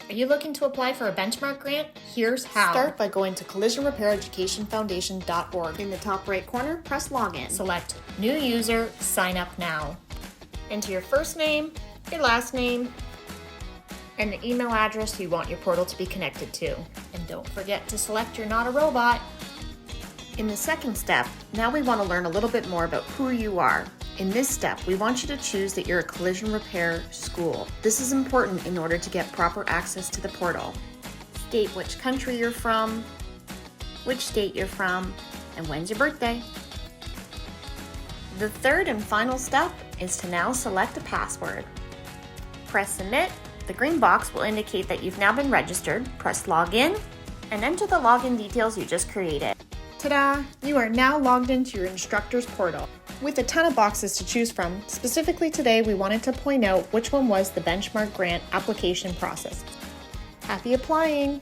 Are you looking to apply for a benchmark grant? Here's how. Start by going to collisionrepaireducationfoundation.org. In the top right corner, press Login. Select New User, Sign Up Now. Enter your first name, your last name, and the email address you want your portal to be connected to. And don't forget to select You're Not a Robot. In the second step, now we want to learn a little bit more about who you are. In this step, we want you to choose that you're a collision repair school. This is important in order to get proper access to the portal. State which country you're from, which state you're from, and when's your birthday. The third and final step is to now select a password. Press Submit. The green box will indicate that you've now been registered. Press Login and enter the login details you just created. Ta-da! You are now logged into your instructor's portal. With a ton of boxes to choose from, specifically today we wanted to point out which one was the benchmark grant application process. Happy applying!